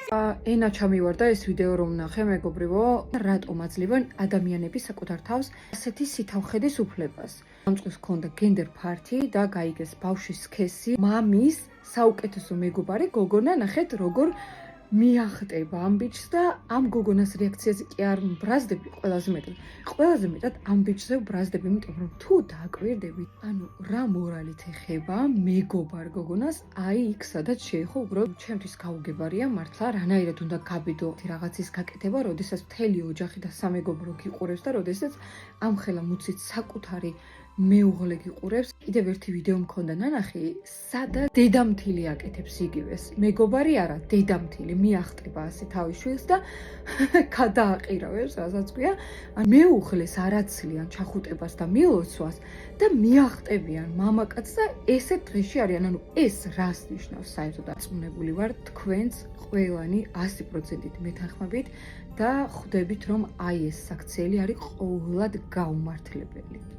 ენა ჩამივარდა ეს ვიდეო რომ ნახე მეგობრებო, რატომ აძლევენ ადამიანები საკუთარ თავს ასეთი სითავხედის უფლებას. ამ წუთს ქონდა გენდერ ფართი და გაიგეს ბავშვის სქესი, მამის საუკეთესო მეგობარი გოგონა, ნახეთ როგორ მიახტება ამ ბიჭს და ამ გოგონას რეაქციაზე კი არ მბრაზდები ყველაზე მეტად ამ ბიჭზე ვბრაზდები, იმიტომ რომ თუ დააკვირდები, ანუ რა მორალით ეხება მეგობარ გოგონას, აი იქ სადაც შეეხო უბრალოდ ჩემთვის გაუგებარია მართლა, რანაირად უნდა გაბედო რაღაცის გაკეთება, როდესაც მთელი ოჯახი და სამეგობრო გიყურებს და როდესაც ამხელა მუცით საკუთარი მეუღლე გიყურებს. კიდევ ერთი ვიდეო მქონდა ნანახი, სადაც დედამთილი აკეთებს იგივეს. მეგობარი არა, დედამთილი მიახტება ასე თავის შვილს და გადააყირავებს, რასაც ქვია, მეუღლეს არ აცლიან ჩახუტებას და მილოცვას და მიახტებიან მამაკაცს და ესეთ დღეში არიან. ანუ ეს რას ნიშნავს საერთოდ? დაწუნებული ვარ თქვენს ყველანი 100%-ით მეთანხმებით და ხვდებით რომ აი ეს საქციელი არის ყოველად გაუმართლებელი.